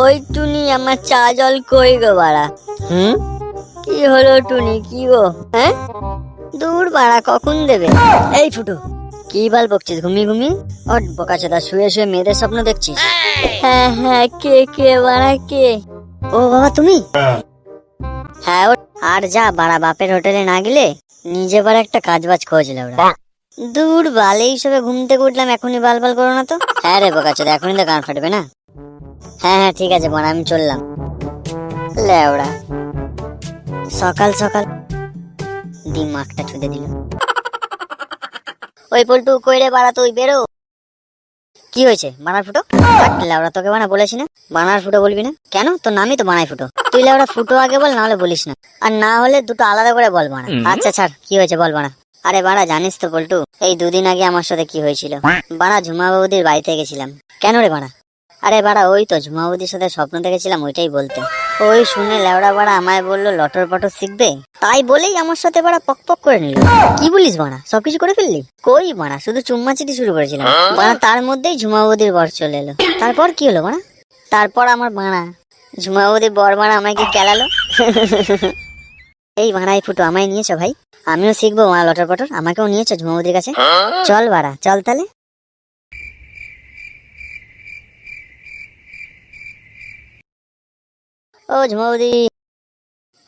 ওই টুনি, আমার চা জল কই গো বাড়া? কি হলো টুনি, কি গো? হ্যাঁ, দূর বাড়া, কখন দেবে? এই ফুটু, কি বাল বকছিস ঘুমিয়ে ঘুমিয়ে? ওঠ বোকাচোদা, শুয়ে শুয়ে মেয়েদের স্বপ্ন দেখছিস? হ্যাঁ হ্যাঁ, কে কে বাড়া, কে? ও বাবা তুমি? হ্যাঁ ওঠ, আর যা বাড়া, বাপের হোটেলে না গেলে নিজে বাড়া একটা কাজ বাজ খোঁজলে ওরা। দূর বাল, এইসবে ঘুম থেকে উঠলাম, এখনই বাল বাল করো না তো। হ্যাঁ রে বোকাচোদা, এখনই তো গান ফাটবে না। হ্যাঁ হ্যাঁ ঠিক আছে বাড়া, আমি চললাম। লেওড়া, সকাল সকাল দিমাগটা ছুঁতে দিল। ওই পল্টু, কই রে বাড়া, তুই বেরো। কি হয়েছে বানার ফুটো? লেওড়া, তোকে বানা বলেছি না বানার ফুটো বলবি না? কেন, তোর নামই তো বানাই ফুটো। তুই লেওড়া ফুটো আগে বল, না হলে বলিস না। আর না হলে দুটো আলাদা করে বল বানা। আচ্ছা ছাড়, কি হয়েছে বল বানা। আরে বাড়া, জানিস তো পল্টু, এই দুদিন আগে আমার সাথে কি হয়েছিল? বাড়া, ঝুমা বৌদির বাড়িতে গেছিলাম। কেন রে বাড়া? আরে বাড়া, ওই তো ঝুমা বৌদির সাথে স্বপ্ন দেখেছিলাম, ওইটাই বলতে। ওই শুনে লেওড়া বাড়া আমায় বললো লটর পটর শিখবে, তাই বলেই আমার সাথে বাড়া পক পক করে নিল। কি বলিস বাড়া, সবকিছু করে ফেললি? কই বাড়া, শুধু চুম্মাচিটি শুরু করেছিলাম বাড়া, তার মধ্যেই ঝুমা বৌদির বর চলে এলো। তারপর কি হলো বাড়া? তারপর আমার বাড়া ঝুমা বৌদির বর বাড়া আমাকে কেলালো। এই বাড়াই ফুটো, আমায় নিয়েছো ভাই? আমিও শিখবো বাড়া লটর পটর, আমাকেও নিয়েছো ঝুমা বৌদির কাছে? চল বাড়া, চল তাহলে। ও ঝুমা বৌদি।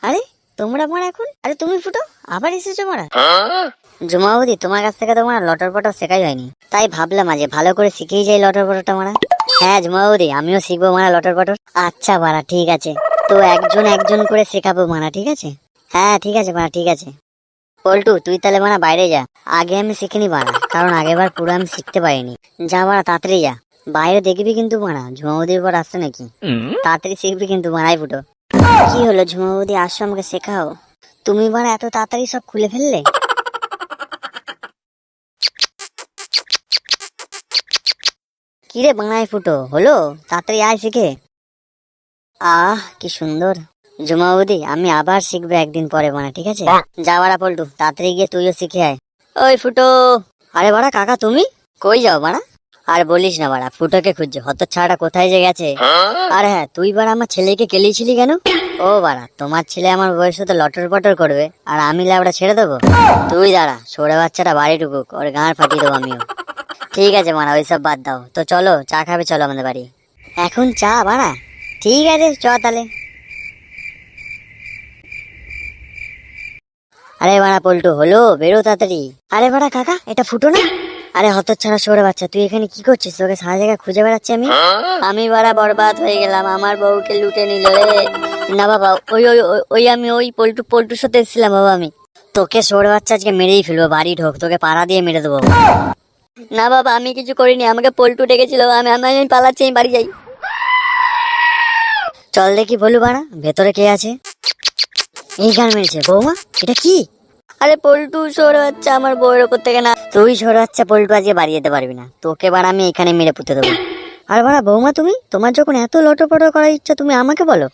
আরে তোমরা মারা এখন? আরে তুমি ফুটো, আবার এসেছো মারা? ঝুমা বৌদি, তোমার কাছ থেকে তো মারা লটর পটর শেখাই হয়নি, তাই ভাবলাম আজ ভালো করে শিখেই যাই লটর পটরটা মারা। হ্যাঁ ঝুমা বৌদি, আমিও শিখবো মারা লটর পটর। আচ্ছা মারা, ঠিক আছে, তো একজন একজন করে শেখাবো মারা, ঠিক আছে? হ্যাঁ ঠিক আছে মারা, ঠিক আছে। পল্টু, তুই তাহলে মারা বাইরে যা, আগে আমি শিখিনি মারা, কারণ আগেবার পুরো আমি শিখতে পারিনি। যা মারা, তাড়াতাড়ি যা, বাইরে দেখবি কিন্তু মারা ঝুমা বৌদির পর আসছে নাকি। তাড়াতাড়ি শিখবি কিন্তু মারাই ফুটো। কি হলো ঝুমা বৌদি, আসো আমাকে শেখাও। তুমি মারা এত তাড়াতাড়ি সব খুলে ফেললে? কিরে বাংলায় ফুটো, হলো? তাড়াতাড়ি আয় শিখে। আহ কি সুন্দর। ঝুমা বৌদি, আমি আবার শিখবো একদিন পরে বানা, ঠিক আছে? যা বাড়া পল্টু, তাড়াতাড়ি গিয়ে তুইও শিখে আয়। ওই ফুটো। আরে বাড়া কাকা, তুমি কই যাও বাড়া? আর বলিস না বাড়া, ফুটোকে খুঁজছো, হতচ্ছাড়াটা কোথায় যে গেছে। আরে হ্যাঁ, তুই বাড়া আমার ছেলেকে কেলিয়েছিলি কেন? ও বাড়া, তোমার ছেলে আমার বয়সে তো লটর পটর করবে, আর আমি ল্যাবড়া ছেড়ে দেবো? তুই দাঁড়া, সরে বাচ্চাটা বাড়ি ঢুকুক, ওর গাঁড় ফাটিয়ে দেবো আমিও। ঠিক আছে মারা, ওইসব বাদ দাও তো, চলো চা খাবে, চলো আমাদের বাড়ি। এখন চা বাড়া? ঠিক আছে চ তাহলে। আরে বাড়া পল্টু, হলো, বেরো তাড়াতাড়ি। আরে বাড়া কাকা, এটা ফুটো না? আরে হতচ্ছাড়া সরে বাচ্চা, তুই এখানে কি করছিস? তোকে সারা জায়গায় খুঁজে বেড়াচ্ছি আমি। আমি বাড়া বরবাদ হয়ে গেলাম, আমার বউকে লুটে নিল রে। না বাবা, ওই ওই ওই ওই আমি ওই পল্টুর সাথে এসেছিলাম বাবা আমি। তোকে সরে বাচ্চা আজকে মেরেই ফেলবো, বাড়ি ঢোক, তোকে পাড়া দিয়ে মেরে দেবো। না বাবা, আমি কিছু করিনি, আমাকে পল্টু ডেকেছিল, আমি আমি আমি পালাচ্ছি, আমি বাড়ি যাই। চল দেখি বলু বাড়া, ভেতরে কে আছে? এই গান মেরেছে বৌমা, এটা কি? আরে পল্টু, সরে বাচ্চা, আমার বউয়ের ওপর থেকে না। তুই সরে বাচ্চা পল্টু, আজকে বাড়ি যেতে পারবি না, তোকে বাড়া আমি এখানে মেরে পুঁতে দেবো। আর বাড়া বৌমা, তুমি, তোমার যখন এত লটোপটো করার ইচ্ছা, তুমি আমাকে বলো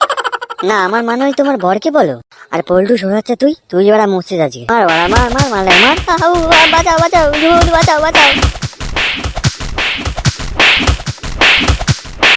না, আমার মানে হয় তোমার বরকে বলো। আর পল্টু সরে বাচ্চা, তুই তুই বাড়া মসজিদ আজকে। মার বাড়া, মার মার মার মার, বাঁচাও বাঁচাও, বাঁচাও বাঁচাও।